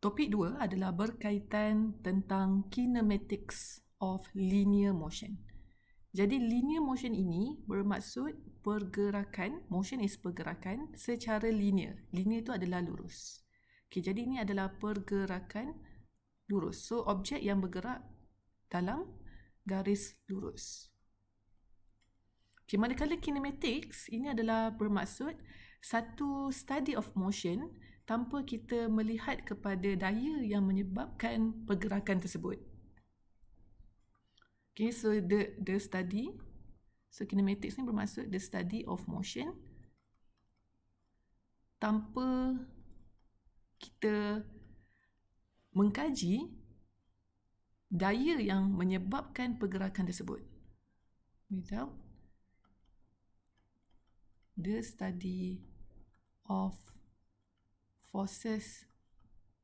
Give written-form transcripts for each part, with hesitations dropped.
Topik 2 adalah berkaitan tentang kinematics of linear motion. Jadi linear motion ini bermaksud pergerakan, motion is pergerakan secara linear. Linear itu adalah lurus. Okay, jadi ini adalah pergerakan lurus. So objek yang bergerak dalam garis lurus. Okay, manakala kinematics ini adalah bermaksud satu study of motion tanpa kita melihat kepada daya yang menyebabkan pergerakan tersebut. Okay, so the study, so kinematics ni bermaksud the study of motion tanpa kita mengkaji daya yang menyebabkan pergerakan tersebut. Without the study of forces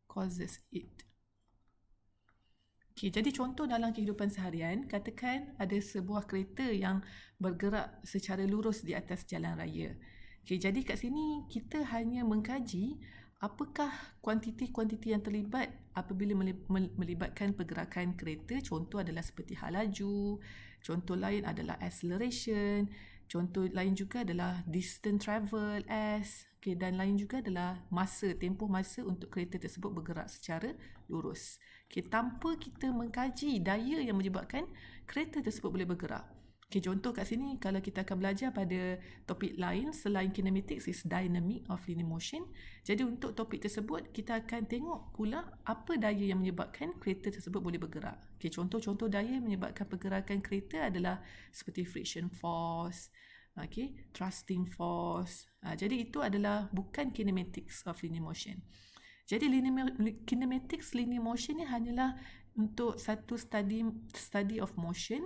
causes it. Okay, jadi contoh dalam kehidupan seharian, katakan ada sebuah kereta yang bergerak secara lurus di atas jalan raya. Okay, jadi kat sini kita hanya mengkaji apakah kuantiti-kuantiti yang terlibat apabila melibatkan pergerakan kereta. Contoh adalah seperti hal laju, contoh lain adalah acceleration, contoh lain juga adalah distance travel S, okay, dan lain juga adalah masa, tempoh masa untuk kereta tersebut bergerak secara lurus. Okay, tanpa kita mengkaji daya yang menyebabkan kereta tersebut boleh bergerak. Okay, contoh kat sini kalau kita akan belajar pada topik lain selain kinematics is dynamic of linear motion. Jadi untuk topik tersebut kita akan tengok pula apa daya yang menyebabkan kereta tersebut boleh bergerak. Okay, contoh-contoh daya yang menyebabkan pergerakan kereta adalah seperti friction force, okay, thrusting force. Jadi itu adalah bukan kinematics of linear motion. Jadi kinematics linear motion ni hanyalah untuk satu study of motion,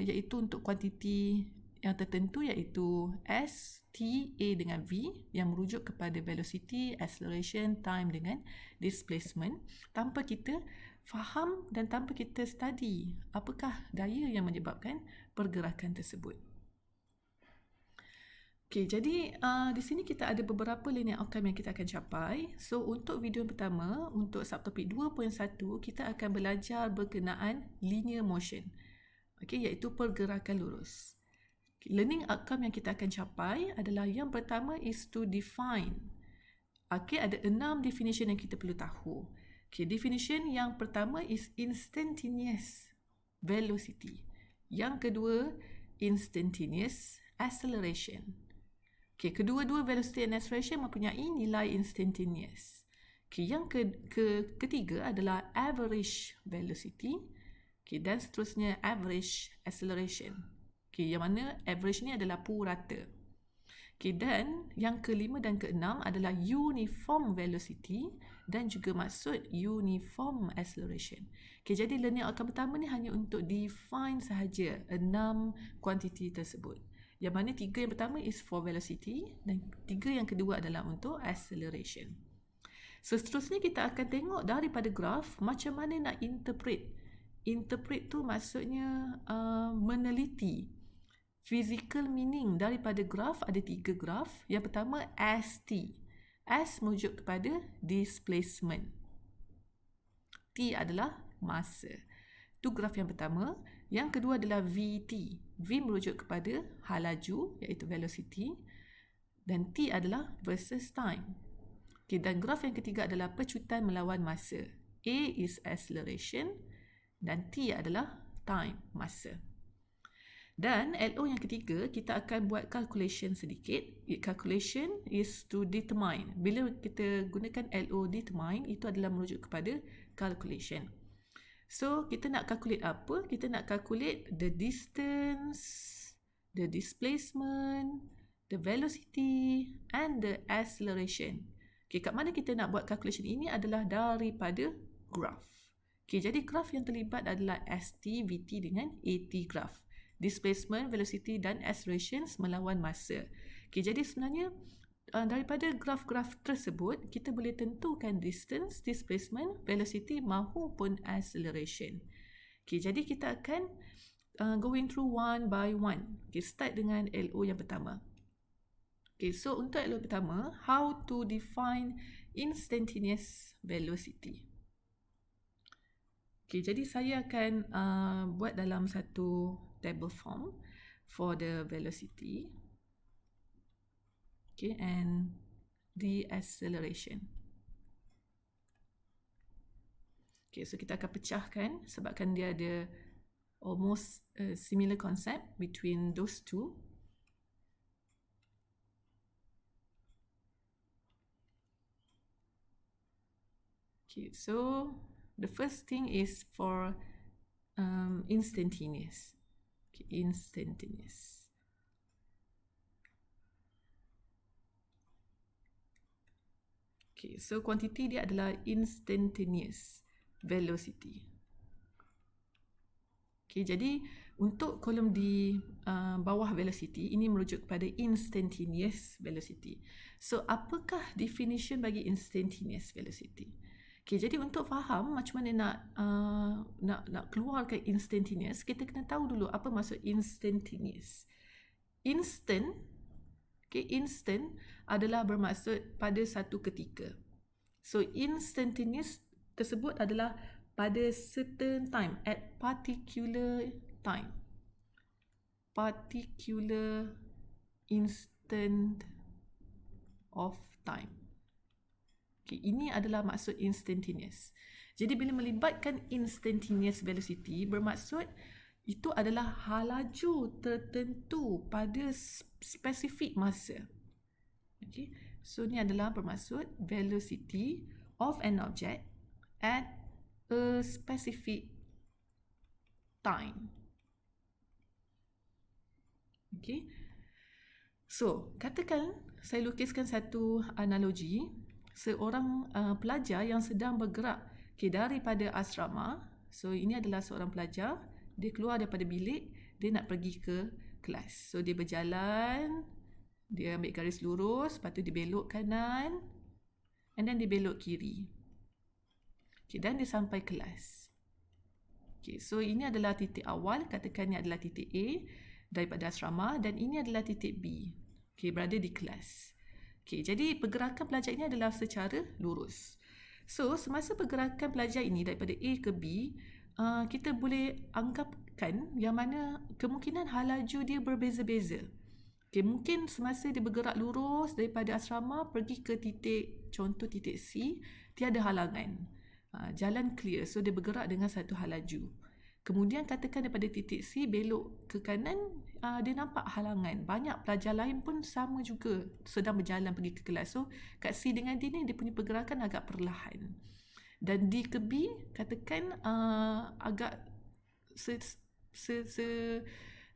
iaitu untuk kuantiti yang tertentu iaitu S, T, A dengan V yang merujuk kepada velocity, acceleration, time dengan displacement, tanpa kita faham dan tanpa kita study apakah daya yang menyebabkan pergerakan tersebut. Okay, jadi di sini kita ada beberapa linear outcome yang kita akan capai. So untuk video yang pertama, untuk subtopik 2.1, kita akan belajar berkenaan linear motion. Okay, iaitu pergerakan lurus. Okay, learning outcome yang kita akan capai adalah yang pertama is to define. Okay, ada 6 definition yang kita perlu tahu. Okay, definition yang pertama is instantaneous velocity. Yang kedua, instantaneous acceleration. Okay, kedua-dua velocity and acceleration mempunyai nilai instantaneous. Okay, yang ketiga adalah average velocity. Okay, dan seterusnya average acceleration. Okay, yang mana average ni adalah purata. Okay, dan yang kelima dan keenam adalah uniform velocity dan juga maksud uniform acceleration. Okay, jadi learning outcome pertama ni hanya untuk define sahaja 6 kuantiti tersebut. Yang mana 3 yang pertama is for velocity dan 3 yang kedua adalah untuk acceleration. So seterusnya kita akan tengok daripada graf macam mana nak interpret. Interpret tu maksudnya meneliti. Physical meaning daripada graf ada 3 graf. Yang pertama ST. S merujuk kepada displacement. T adalah masa. Itu graf yang pertama. Yang kedua adalah VT. V merujuk kepada hal laju iaitu velocity. Dan T adalah versus time. Okay, dan graf yang ketiga adalah pecutan melawan masa. A is acceleration dan T adalah time, masa. Dan LO yang ketiga, kita akan buat calculation sedikit. Calculation is to determine. Bila kita gunakan LO determine, itu adalah merujuk kepada calculation. So, kita nak calculate apa? Kita nak calculate the distance, the displacement, the velocity and the acceleration. Okay, kat mana kita nak buat calculation ini adalah daripada graph. Okay, jadi graf yang terlibat adalah ST, VT dengan AT graph. Displacement, velocity dan acceleration melawan masa. Okay, jadi sebenarnya daripada graf-graf tersebut, kita boleh tentukan distance, displacement, velocity maupun acceleration. Okay, jadi kita akan going through one by one. Okay, start dengan LO yang pertama. Okay, so untuk LO pertama, how to define instantaneous velocity. Okay, jadi saya akan buat dalam satu table form for the velocity. Okay, and the acceleration. Okay, so kita akan pecahkan sebabkan dia ada almost similar concept between those two. Okay, so the first thing is for instantaneous. Okay, instantaneous. Okay, so quantity dia adalah instantaneous velocity. Okay, jadi untuk kolom di bawah velocity, ini merujuk kepada instantaneous velocity. So, apakah definition bagi instantaneous velocity? Okay, jadi untuk faham macam mana nak keluarkan instantaneous, kita kena tahu dulu apa maksud instantaneous. Instant, okay, instant adalah bermaksud pada satu ketika. So, instantaneous tersebut adalah pada certain time, at particular time. Particular instant of time. Okay, ini adalah maksud instantaneous. Jadi bila melibatkan instantaneous velocity, bermaksud itu adalah halaju tertentu pada spesifik masa. Okay, so ini adalah bermaksud velocity of an object at a specific time. Okay, so katakan saya lukiskan satu analogi. Seorang pelajar yang sedang bergerak daripada asrama. So ini adalah seorang pelajar, dia keluar daripada bilik, dia nak pergi ke kelas. So dia berjalan, dia ambil garis lurus, lepas tu dia belok kanan, and then dia belok kiri. Okay, dan dia sampai kelas. Okay, so ini adalah titik awal, katakan ini adalah titik A daripada asrama, dan ini adalah titik B. Okay, berada di kelas. Okay, jadi pergerakan pelajar ini adalah secara lurus. So, semasa pergerakan pelajar ini daripada A ke B, kita boleh anggapkan yang mana kemungkinan halaju dia berbeza-beza. Okay, mungkin semasa dia bergerak lurus daripada asrama pergi ke titik, contoh titik C, tiada halangan. Jalan clear, so dia bergerak dengan satu halaju. Kemudian katakan daripada titik C belok ke kanan, dia nampak halangan. Banyak pelajar lain pun sama juga sedang berjalan pergi ke kelas. So kat C dengan D ni dia punya pergerakan agak perlahan. Dan D ke B katakan agak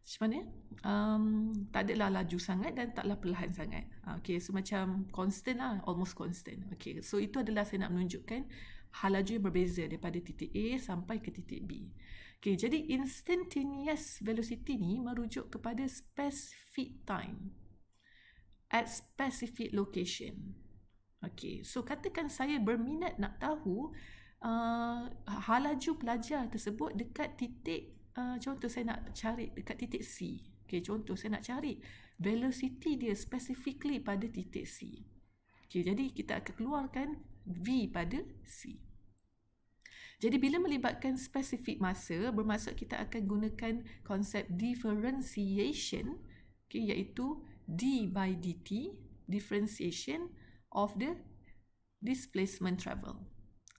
macam mana? Tak adalah laju sangat dan taklah perlahan sangat. Okay, so macam constant lah, almost constant. Okay, so itu adalah saya nak menunjukkan halaju yang berbeza daripada titik A sampai ke titik B. Okay, jadi instantaneous velocity ni merujuk kepada specific time at specific location. Okay, so katakan saya berminat nak tahu halaju pelajar tersebut dekat titik, contoh saya nak cari dekat titik C. Okay, contoh saya nak cari velocity dia specifically pada titik C. Okay, jadi kita akan keluarkan V pada C. Jadi bila melibatkan spesifik masa, bermaksud kita akan gunakan konsep differentiation, okay, iaitu d by dt, differentiation of the displacement travel.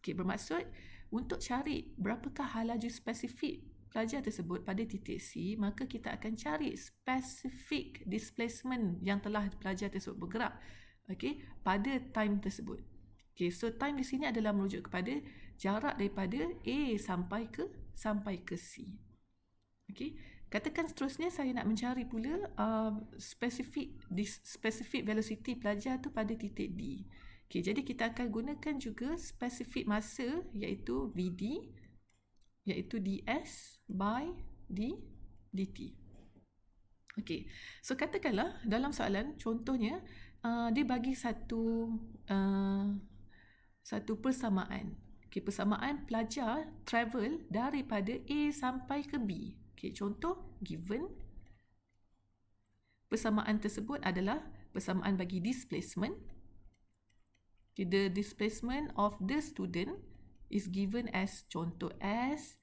Okay, bermaksud untuk cari berapakah halaju spesifik pelajar tersebut pada titik C, maka kita akan cari spesifik displacement yang telah pelajar tersebut bergerak, okay, pada time tersebut. Okay, so time di sini adalah merujuk kepada jarak daripada A sampai ke C. Okay, katakan seterusnya saya nak mencari pula specific velocity pelajar tu pada titik D. Okay, jadi kita akan gunakan juga spesifik masa iaitu VD, iaitu ds by dt. Okay, so katakanlah dalam soalan contohnya dia bagi satu persamaan. Okay, persamaan pelajar travel daripada A sampai ke B. Okay, contoh given. Persamaan tersebut adalah persamaan bagi displacement. Okay, the displacement of the student is given as contoh as,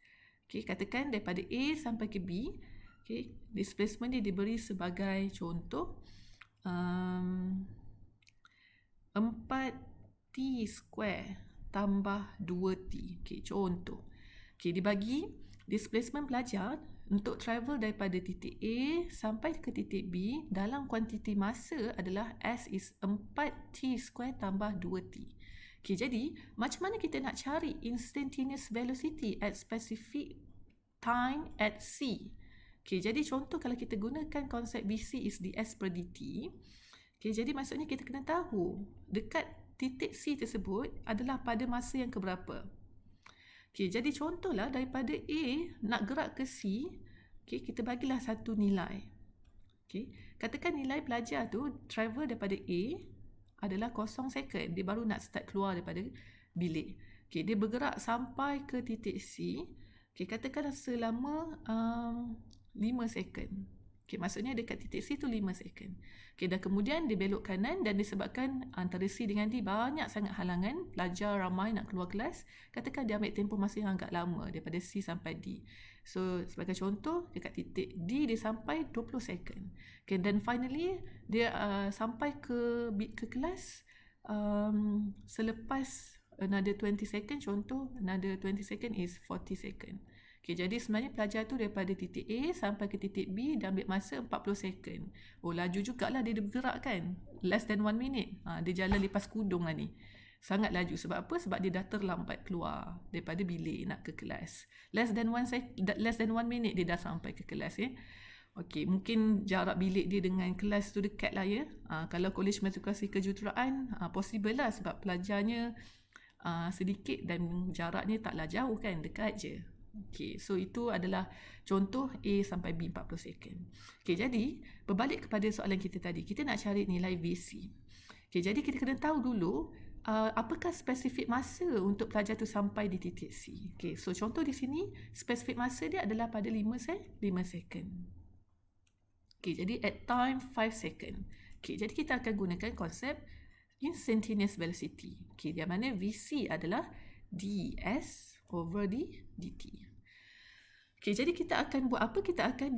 okay, katakan daripada A sampai ke B, okay, displacement dia diberi sebagai contoh 4t square tambah 2t. Okay, contoh. Okay, dibagi displacement pelajar untuk travel daripada titik A sampai ke titik B dalam kuantiti masa adalah S is 4t square tambah 2t. Okay, jadi macam mana kita nak cari instantaneous velocity at specific time at C? Okay, jadi contoh kalau kita gunakan konsep VC is ds per dt. Okay, jadi maksudnya kita kena tahu dekat titik C tersebut adalah pada masa yang keberapa. Okay, jadi contohlah daripada A nak gerak ke C, okay, kita bagilah satu nilai. Okay, katakan nilai pelajar tu travel daripada A adalah 0 second. Dia baru nak start keluar daripada bilik. Okay, dia bergerak sampai ke titik C. Okay, katakanlah selama 5 second. Okay, maksudnya dekat titik C tu 5 second. Okay, dan kemudian dia belok kanan dan disebabkan antara C dengan D banyak sangat halangan, pelajar ramai nak keluar kelas, katakan dia ambil tempoh masa yang agak lama daripada C sampai D. So, sebagai contoh, dekat titik D dia sampai 20 second. Okay, dan finally, dia sampai ke kelas selepas another 20 second, contoh, another 20 second is 40 second. Okay, jadi sebenarnya pelajar tu daripada titik A sampai ke titik B dia ambil masa 40 second. Oh, laju jugalah dia bergerak kan. Less than 1 minute. Dia jalan lepas kudung lah ni. Sangat laju. Sebab apa? Sebab dia dah terlambat keluar daripada bilik nak ke kelas. Less than 1 minute dia dah sampai ke kelas ya. Okey, mungkin jarak bilik dia dengan kelas tu dekat lah ya. Kalau Kolej Metrokasi Kejuruteraan, possible lah sebab pelajarnya sedikit dan jaraknya taklah jauh kan, dekat je. Okay, so itu adalah contoh A sampai B 40 second. Okay, jadi berbalik kepada soalan kita tadi, kita nak cari nilai VC. Okay, jadi kita kena tahu dulu apakah spesifik masa untuk pelajar tu sampai di titik C. Okay, so contoh di sini spesifik masa dia adalah pada 5 second. Okay, jadi at time 5 second. Okay, jadi kita akan gunakan konsep instantaneous velocity. Okay, di mana VC adalah ds over dt. Okay, jadi kita akan buat apa? Kita akan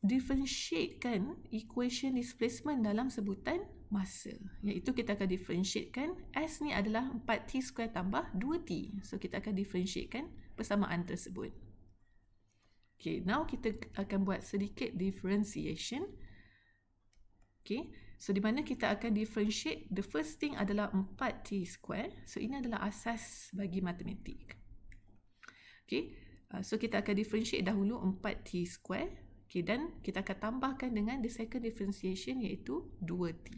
differentiatekan equation displacement dalam sebutan masa. Iaitu kita akan differentiatekan S ni adalah 4t square tambah 2t. So, kita akan differentiatekan persamaan tersebut. Okay, now kita akan buat sedikit differentiation. Okay, so di mana kita akan differentiate, the first thing adalah 4t square. So, ini adalah asas bagi matematik. Okay, so kita akan differentiate dahulu 4t square. Okay, dan kita akan tambahkan dengan the second differentiation iaitu 2t.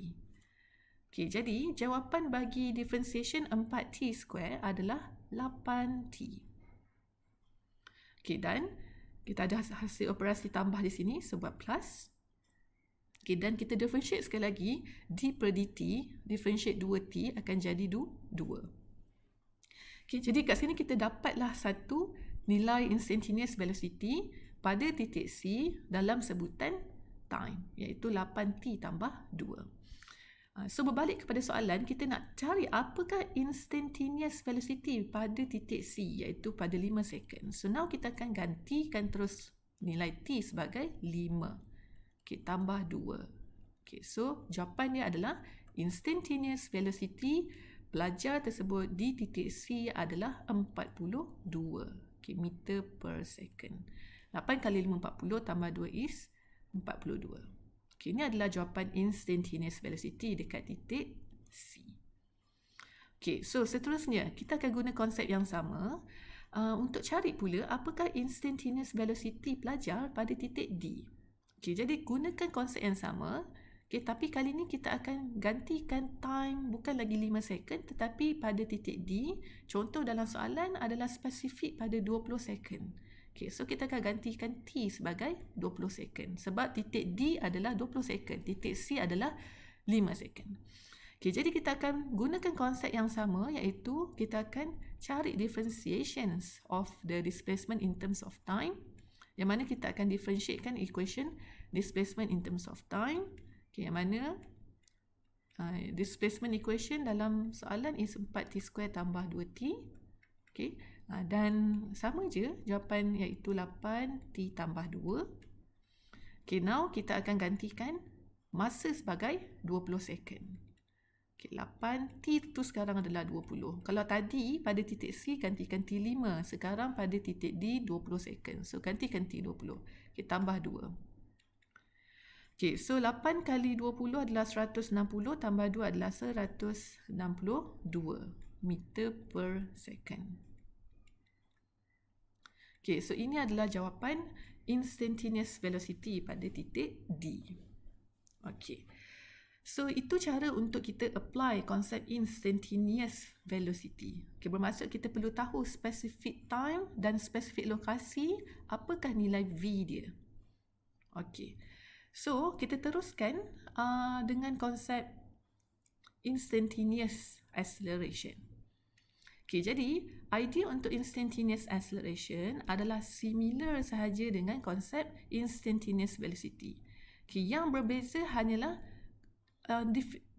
Okay, jadi jawapan bagi differentiation 4t square adalah 8t. Okay, dan kita ada hasil operasi tambah di sini, so buat plus. Okay, dan kita differentiate sekali lagi, d per dt, differentiate 2t akan jadi 2. Okay, jadi kat sini kita dapatlah satu nilai instantaneous velocity pada titik C dalam sebutan time, iaitu 8t tambah 2. So, berbalik kepada soalan, kita nak cari apakah instantaneous velocity pada titik C, iaitu pada 5 second. So, now kita akan gantikan terus nilai t sebagai 5. Okay, tambah 2. Okay, so jawapan dia adalah instantaneous velocity pelajar tersebut di titik C adalah 42 meter per second. 8 kali 5 40 tambah 2 is 42. Okay, ini adalah jawapan instantaneous velocity dekat titik C. Okay, so seterusnya kita akan guna konsep yang sama untuk cari pula apakah instantaneous velocity pelajar pada titik D. Okay, jadi gunakan konsep yang sama. Okay, tapi kali ni kita akan gantikan time bukan lagi 5 second tetapi pada titik D. Contoh dalam soalan adalah spesifik pada 20 second. Okay, so kita akan gantikan T sebagai 20 second. Sebab titik D adalah 20 second. Titik C adalah 5 second. Okay, jadi kita akan gunakan konsep yang sama iaitu kita akan cari differentiations of the displacement in terms of time. Yang mana kita akan differentiatekan equation displacement in terms of time. Okay, yang mana Displacement equation dalam soalan is 4t² tambah 2t. Okay. Dan sama je jawapan, iaitu 8t tambah 2. Okay, now kita akan gantikan masa sebagai 20 second. Okay, 8t tu sekarang adalah 20. Kalau tadi pada titik C gantikan t5, sekarang pada titik D 20 second. So gantikan t20. Okay, tambah 2. Okay, so 8 kali 20 adalah 160, tambah 2 adalah 162 meter per second. Okay, so ini adalah jawapan instantaneous velocity pada titik D. Okay, so itu cara untuk kita apply konsep instantaneous velocity. Okay, bermaksud kita perlu tahu specific time dan specific lokasi, apakah nilai V dia. Okay. So, kita teruskan dengan konsep instantaneous acceleration. Okay, jadi idea untuk instantaneous acceleration adalah similar sahaja dengan konsep instantaneous velocity. Okay, yang berbeza hanyalah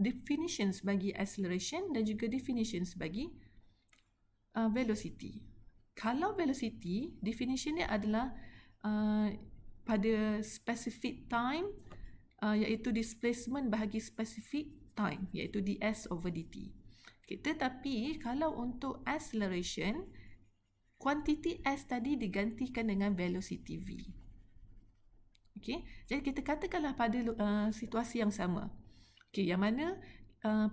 definitions bagi acceleration dan juga definitions bagi velocity. Kalau velocity, definition dia adalah pada specific time, iaitu displacement bahagi specific time, iaitu ds over dt. Okay, tetapi kalau untuk acceleration, kuantiti s tadi digantikan dengan velocity v. Okay, jadi kita katakanlah pada situasi yang sama. Okay, yang mana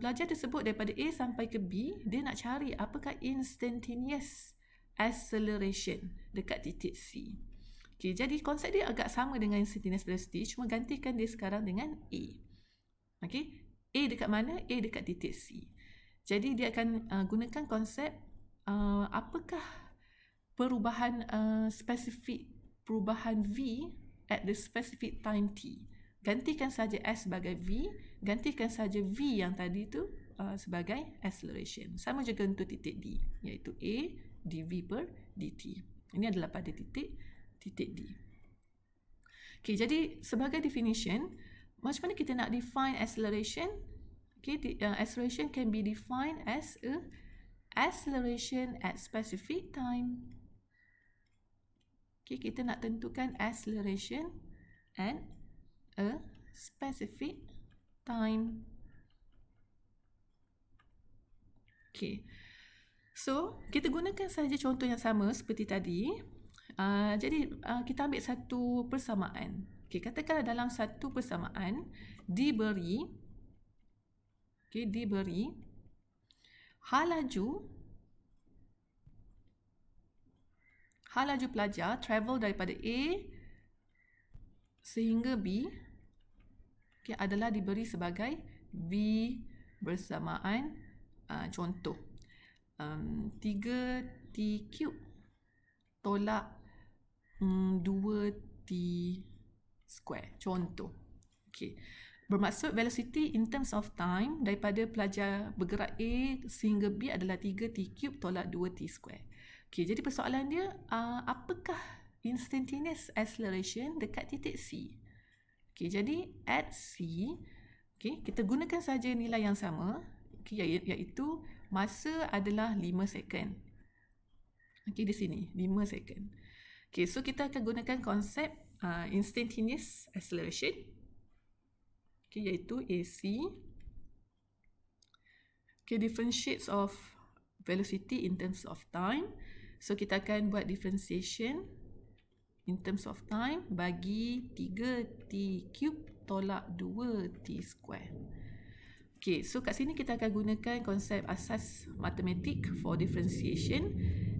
pelajar tersebut daripada A sampai ke B, dia nak cari apakah instantaneous acceleration dekat titik C. Okay, jadi konsep dia agak sama dengan instantaneous velocity, cuma gantikan dia sekarang dengan A. Okay, A dekat mana? A dekat titik C. Jadi dia akan gunakan konsep apakah perubahan perubahan V at the specific time T. Gantikan saja S sebagai V, gantikan saja V yang tadi tu sebagai acceleration. Sama juga untuk titik D, iaitu A dV per dt. Ini adalah pada titik D. Okay, jadi sebagai definition, macam mana kita nak define acceleration? Okay, acceleration can be defined as a acceleration at specific time. Okay, kita nak tentukan acceleration at a specific time. Okay, so kita gunakan sahaja contoh yang sama seperti tadi. Jadi kita ambil satu persamaan. Okay, katakanlah dalam satu persamaan diberi hal laju pelajar travel daripada A sehingga B, okay, adalah diberi sebagai V bersamaan contoh 3t³ tolak 2t², contoh. Okay. Bermaksud velocity in terms of time daripada pelajar bergerak A sehingga B adalah 3t³ tolak 2t². Okay, jadi persoalan dia, apakah instantaneous acceleration dekat titik C? Okay, jadi at C, okay, kita gunakan saja nilai yang sama, okay, iaitu masa adalah 5 second. Okay, di sini 5 second. Okay, so kita akan gunakan konsep instantaneous acceleration, okay, iaitu AC. Okay, differentiates of velocity in terms of time. So kita akan buat differentiation in terms of time bagi 3t³ tolak 2t². Okay, so kat sini kita akan gunakan konsep asas matematik for differentiation.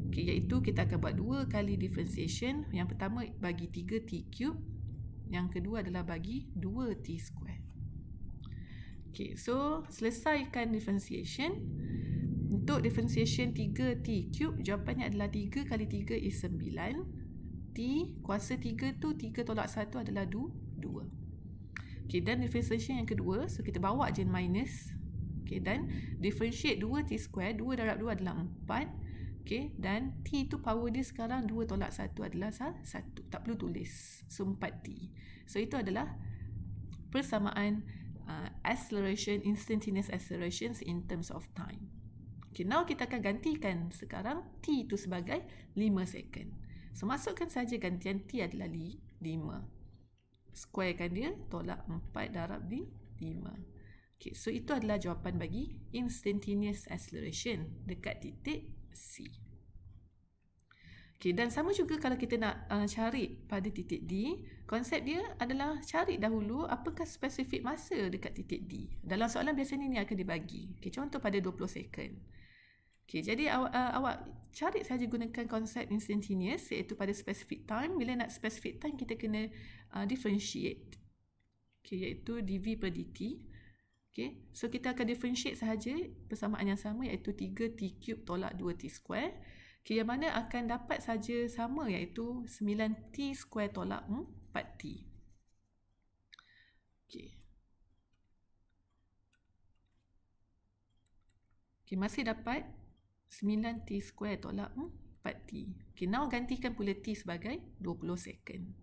Okay, iaitu kita akan buat 2 kali differentiation. Yang pertama bagi 3t³, yang kedua adalah bagi 2t². Okay, so selesaikan differentiation. Untuk differentiation 3t³ jawapannya adalah 3 kali 3 is 9. T kuasa 3 tu 3 tolak 1 adalah 2. Okay, dan differentiation yang kedua, so kita bawa je minus. Okay, dan differentiate 2t², 2 darab 2 adalah 4. Okay, dan T tu power dia sekarang 2 tolak 1 adalah 1. Tak perlu tulis. So 4T. So itu adalah persamaan acceleration, instantaneous accelerations in terms of time. Okay, now kita akan gantikan sekarang T itu sebagai 5 second. So, masukkan saja gantian T adalah 5. Squarekan dia, tolak 4 darab di 5. Okay, so itu adalah jawapan bagi instantaneous acceleration dekat titik C. Okay, dan sama juga kalau kita nak cari pada titik D, konsep dia adalah cari dahulu apakah spesifik masa dekat titik D. Dalam soalan biasanya ni akan dibagi. Okay, contoh pada 20 second. Okay, jadi awak cari saja gunakan konsep instantaneous iaitu pada specific time. Bila nak specific time kita kena differentiate. Okay, iaitu dv per dt. Okay, so kita akan differentiate sahaja persamaan yang sama iaitu 3t³ tolak 2t square. Okay, yang mana akan dapat saja sama iaitu 9t square tolak 4t. Okay. Okay, masih dapat 9t square tolak 4t. Okay, now gantikan pula t sebagai 20 second.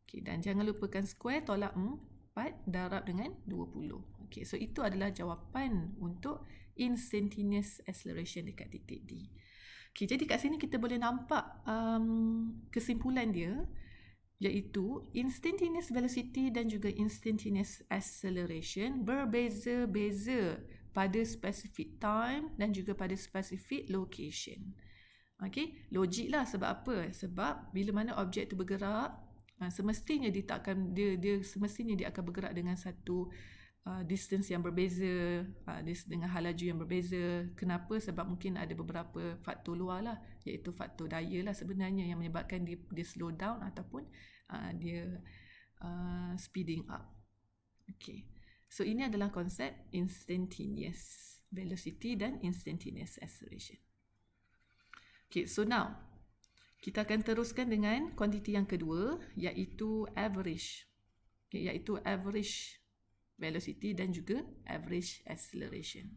Okay, dan jangan lupakan square tolak 4 darab dengan 20. Okay, so itu adalah jawapan untuk instantaneous acceleration dekat titik D. Okay, jadi kat sini kita boleh nampak kesimpulan dia iaitu instantaneous velocity dan juga instantaneous acceleration berbeza-beza pada specific time dan juga pada specific location. Okay, logik lah. Sebab apa? Sebab bila mana objek tu bergerak, semestinya dia semestinya dia akan bergerak dengan satu distance yang berbeza, dengan hal laju yang berbeza. Kenapa? Sebab mungkin ada beberapa faktor luar lah, iaitu faktor daya lah sebenarnya yang menyebabkan dia slow down ataupun dia speeding up. Okay. So ini adalah konsep instantaneous velocity dan instantaneous acceleration. Okay, so now kita akan teruskan dengan kuantiti yang kedua iaitu average. Okay, iaitu average velocity dan juga average acceleration.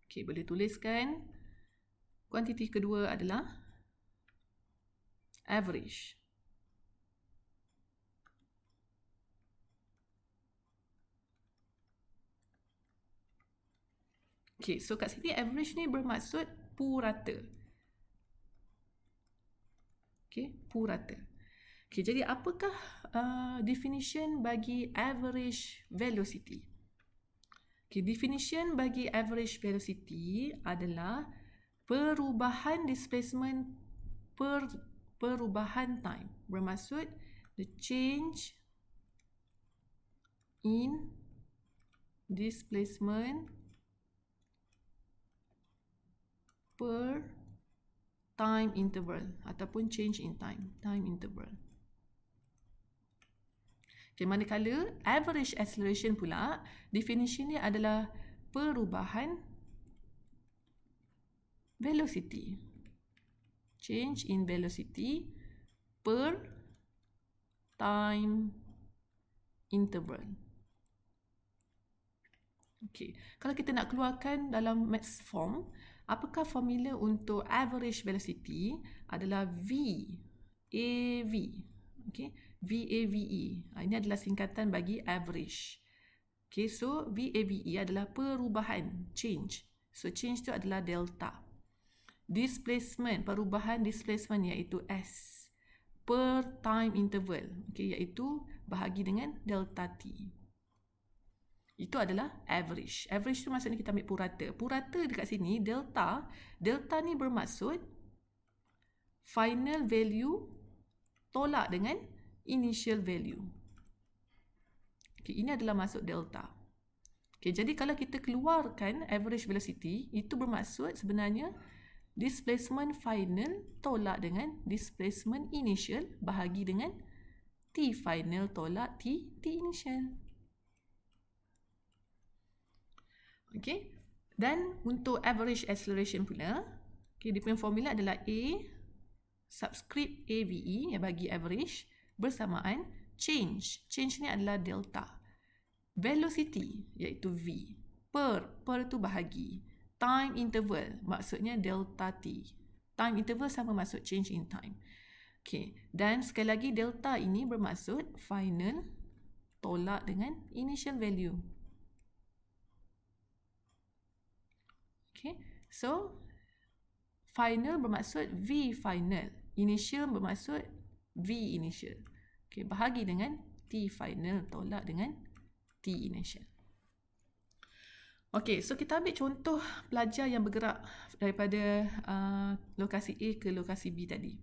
Okay, boleh tuliskan kuantiti kedua adalah average. Okay, so kat sini average ni bermaksud purata. Okay, purata. Okay, jadi apakah definition bagi average velocity? Okay, definition bagi average velocity adalah perubahan displacement per perubahan time. Bermaksud the change in displacement per time interval ataupun change in time interval. Okay, manakala average acceleration pula definitionnya adalah perubahan velocity, change in velocity per time interval. Okay, kalau kita nak keluarkan dalam maths form, apakah formula untuk average velocity? Adalah VAV. Okay, VAVE. Ini adalah singkatan bagi average. Okay, so VAVE adalah perubahan, change. So change tu adalah delta. Displacement, perubahan displacement iaitu S per time interval. Okay, iaitu bahagi dengan delta T. Itu adalah average. Average tu maksudnya kita ambil purata. Purata dekat sini, delta. Delta ni bermaksud final value tolak dengan initial value. Okay, ini adalah maksud delta. Okay, jadi kalau kita keluarkan average velocity, itu bermaksud sebenarnya displacement final tolak dengan displacement initial bahagi dengan T final tolak T initial. Okay, dan untuk average acceleration pula, okay, dia punya formula adalah A subscript AVE yang bagi average bersamaan change. Change ni adalah delta. Velocity iaitu V. Per tu bahagi. Time interval maksudnya delta T. Time interval sama maksud change in time. Okay. Dan sekali lagi delta ini bermaksud final tolak dengan initial value. Okay. So final bermaksud V final. Initial bermaksud V initial. Okay. Bahagi dengan T final tolak dengan T initial. Okay, so kita ambil contoh pelajar yang bergerak daripada lokasi A ke lokasi B tadi.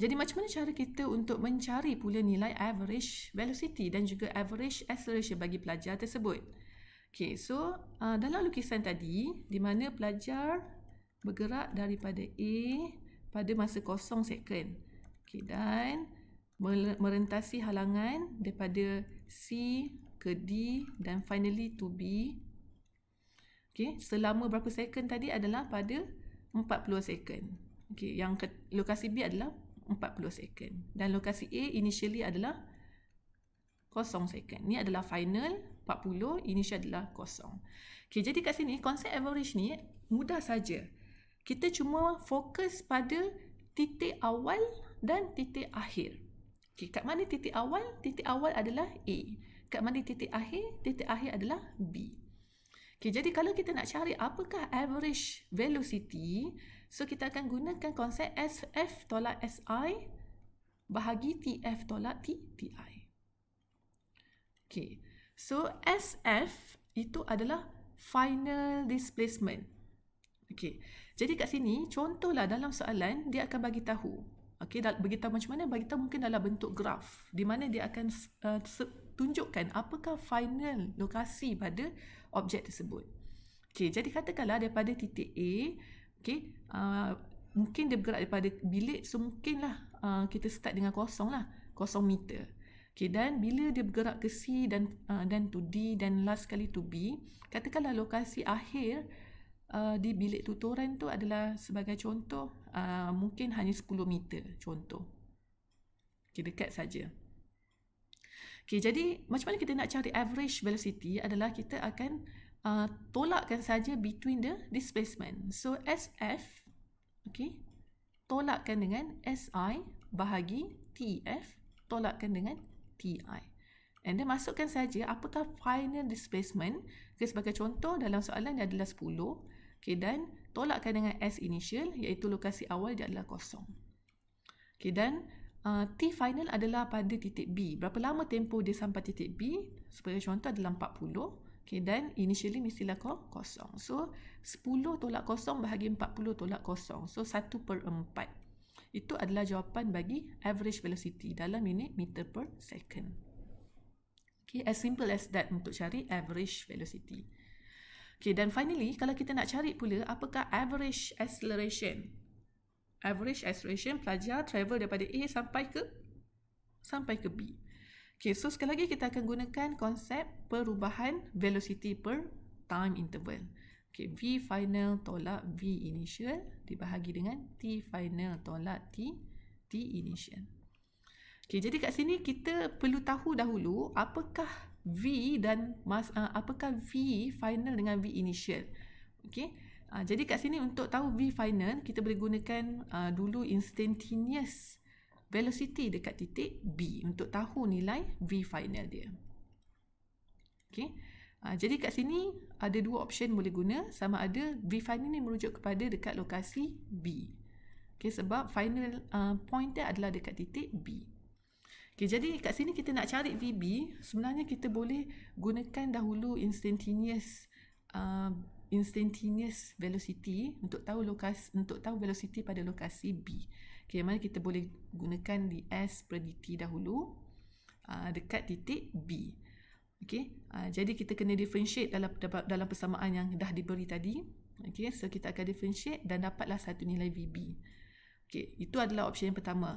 Jadi macam mana cara kita untuk mencari pula nilai average velocity dan juga average acceleration bagi pelajar tersebut? Okay, so dalam lukisan tadi, di mana pelajar bergerak daripada A pada masa 0 second. Okay, dan merentasi halangan daripada C ke D dan finally to B. Okay, selama berapa second tadi adalah pada 40 second. Okay, yang lokasi B adalah 40 second. Dan lokasi A initially adalah 0 second. Ni adalah final, 40, initial adalah 0. Okay, jadi kat sini konsep average ni mudah saja. Kita cuma fokus pada titik awal dan titik akhir. Okay, kat mana titik awal? Titik awal adalah A. Kat mana titik akhir? Titik akhir adalah B. Okay, jadi kalau kita nak cari apakah average velocity, so kita akan gunakan konsep SF tolak SI bahagi TF tolak TI. Okay, so SF itu adalah final displacement. Okay, jadi kat sini contohlah dalam soalan dia akan bagi tahu. Okay, beritahu macam mana? Bagi tahu mungkin dalam bentuk graf di mana dia akan tunjukkan apakah final lokasi pada objek tersebut. Okay, jadi katakanlah daripada titik A, okay, mungkin dia bergerak daripada bilik, so mungkinlah kita start dengan kosong lah, 0 meter. Okay, dan bila dia bergerak ke C dan to D dan last kali to B, katakanlah lokasi akhir di bilik tutoran tu adalah sebagai contoh mungkin hanya 10 meter contoh. Okay, dekat saja. Okay, jadi macam mana kita nak cari average velocity adalah kita akan tolakkan saja between the displacement. So SF, okay, tolakkan dengan SI bahagi TF tolakkan dengan TI. And then masukkan saja apakah final displacement. Okay, sebagai contoh dalam soalan dia adalah 10. Okay, dan tolakkan dengan S initial iaitu lokasi awal dia adalah 0. Okay, dan T final adalah pada titik B. Berapa lama tempoh dia sampai titik B? Sebagai contoh adalah 40. Okay, dan initially mestilah 0. So 10 tolak 0 bahagi 40 tolak 0. So 1/4. Itu adalah jawapan bagi average velocity dalam unit meter per second. Okay, as simple as that untuk cari average velocity. Okay, dan finally, kalau kita nak cari pula apakah average acceleration. Average acceleration pelajar travel daripada A sampai ke B. Okay, so sekali lagi kita akan gunakan konsep perubahan velocity per time interval. Okay, V final tolak V initial dibahagi dengan T final tolak T initial. Okay, jadi kat sini kita perlu tahu dahulu apakah V dan apakah V final dengan V initial. Okay, jadi kat sini untuk tahu V final kita boleh gunakan dulu instantaneous velocity dekat titik B untuk tahu nilai V final dia. Okay, jadi kat sini ada dua option boleh guna, sama ada V final ni merujuk kepada dekat lokasi B. Okay, sebab final point dia adalah dekat titik B. Okay, jadi kat sini kita nak cari VB, sebenarnya kita boleh gunakan dahulu instantaneous velocity untuk tahu velocity pada lokasi B. Okay, mana kita boleh gunakan di S per dt dahulu dekat titik B. Okay, jadi kita kena differentiate dalam persamaan yang dah diberi tadi. Okay, so kita akan differentiate dan dapatlah satu nilai VB. Okay, itu adalah option yang pertama.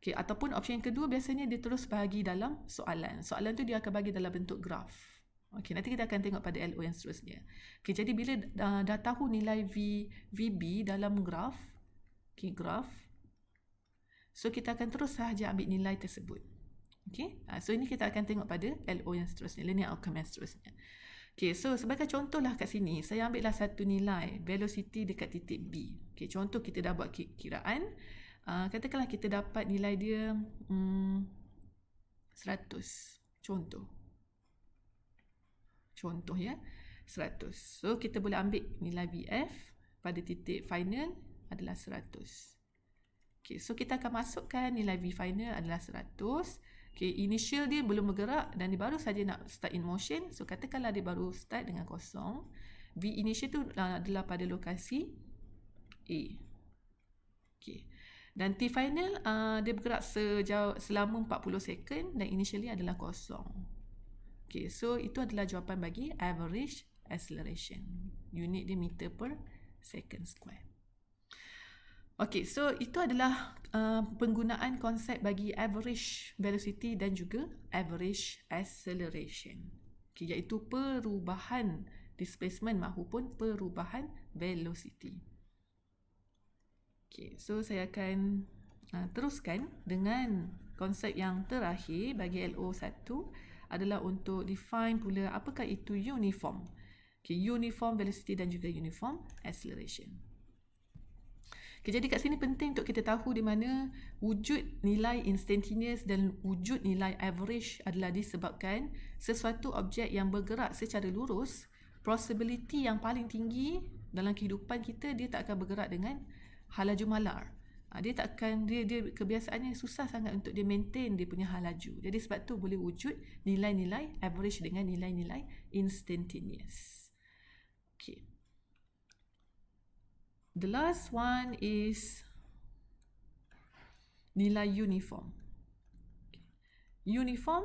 Okay, ataupun option yang kedua biasanya dia terus bagi dalam soalan. Soalan tu dia akan bagi dalam bentuk graf. Okay, nanti kita akan tengok pada LO yang seterusnya. Okay, jadi bila dah tahu nilai VB dalam graf, okay, graf. So kita akan terus sahaja ambil nilai tersebut. Okay, so ini kita akan tengok pada LO yang seterusnya, linear outcome yang seterusnya. Okay, so sebagai contohlah kat sini, saya ambillah satu nilai velocity dekat titik B. Okay, contoh kita dah buat kiraan. Katakanlah kita dapat nilai dia 100. Contoh ya, 100. So kita boleh ambil nilai VF pada titik final adalah 100. Okay, so kita akan masukkan nilai V final adalah 100. Okay, initial dia belum bergerak dan dia baru saja nak start in motion. So katakanlah dia baru start dengan kosong. V initial tu adalah pada lokasi A. Okay. Dan T final dia bergerak selama 40 second dan initially adalah kosong. Okay, so itu adalah jawapan bagi average acceleration. Unit dia meter per second square. Okay, so itu adalah penggunaan konsep bagi average velocity dan juga average acceleration. Okay, iaitu perubahan displacement maupun perubahan velocity. Okay, so saya akan teruskan dengan konsep yang terakhir bagi LO1 adalah untuk define pula apakah itu uniform. Okay, uniform velocity dan juga uniform acceleration. Okay, jadi kat sini penting untuk kita tahu di mana wujud nilai instantaneous dan wujud nilai average adalah disebabkan sesuatu objek yang bergerak secara lurus, possibility yang paling tinggi dalam kehidupan kita dia tak akan bergerak dengan halaju malar. Dia kebiasaannya susah sangat untuk dia maintain dia punya halaju. Jadi sebab tu boleh wujud nilai-nilai average dengan nilai-nilai instantaneous. Okay. The last one is nilai uniform. Uniform,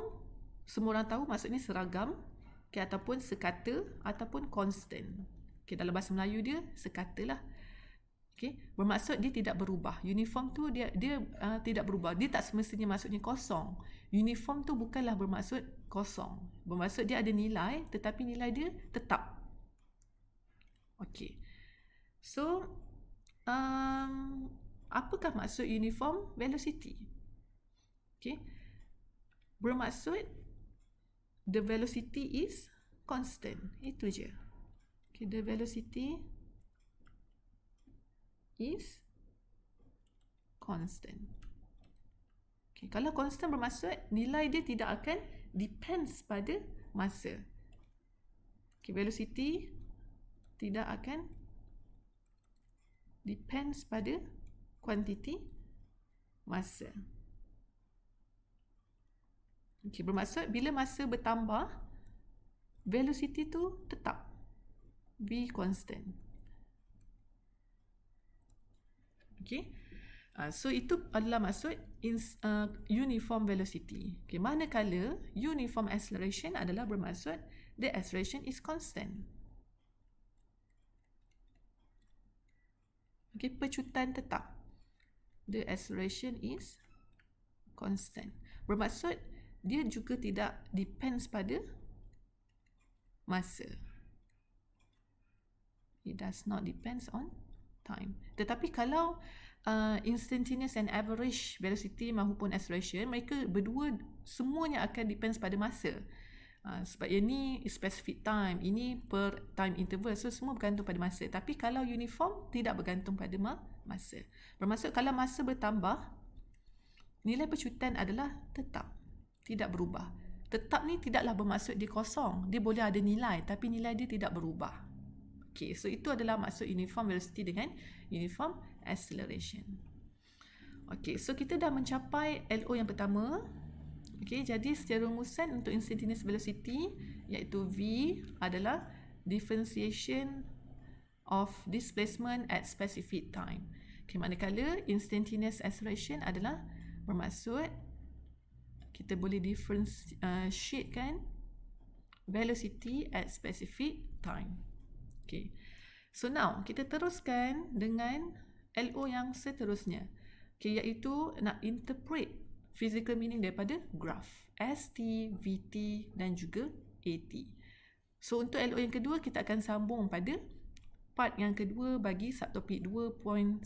semua orang tahu maksudnya seragam, okay, ataupun sekata, ataupun constant. Okay, dalam bahasa Melayu dia sekata lah. Okay, bermaksud dia tidak berubah. Uniform tu dia tidak berubah. Dia tak semestinya maksudnya kosong. Uniform tu bukanlah bermaksud kosong. Bermaksud dia ada nilai, tetapi nilai dia tetap. Okay. So, apakah maksud uniform velocity? Okay. Bermaksud the velocity is constant. Itu je. Okay, the velocity is constant. Okay, kalau constant bermaksud nilai dia tidak akan depends pada masa. Okay, velocity tidak akan depends pada kuantiti masa. Okay, bermaksud bila masa bertambah, velocity tu tetap V constant. Okay, so itu adalah maksud uniform velocity. Okay, manakala uniform acceleration adalah bermaksud the acceleration is constant. Okay, pecutan tetap. The acceleration is constant. Bermaksud dia juga tidak depends pada masa. It does not depends on time. Tetapi kalau instantaneous and average velocity maupun acceleration, mereka berdua semuanya akan depends pada masa. Sebab yang ni specific time, ini per time interval, so semua bergantung pada masa. Tapi kalau uniform tidak bergantung pada masa. Bermaksud kalau masa bertambah, nilai pecutan adalah tetap, tidak berubah. Tetap ni tidaklah bermaksud dia kosong, dia boleh ada nilai tapi nilai dia tidak berubah. Okay, so itu adalah maksud uniform velocity dengan uniform acceleration. Okay, so kita dah mencapai LO yang pertama. Okay, jadi secara rumusan untuk instantaneous velocity iaitu V adalah differentiation of displacement at specific time. Okay, manakala instantaneous acceleration adalah bermaksud kita boleh differentiatekan velocity at specific time. Okay, so now kita teruskan dengan LO yang seterusnya. Okay, iaitu nak interpret physical meaning daripada graph ST, VT dan juga AT. So untuk LO yang kedua kita akan sambung pada part yang kedua bagi subtopik 2.1.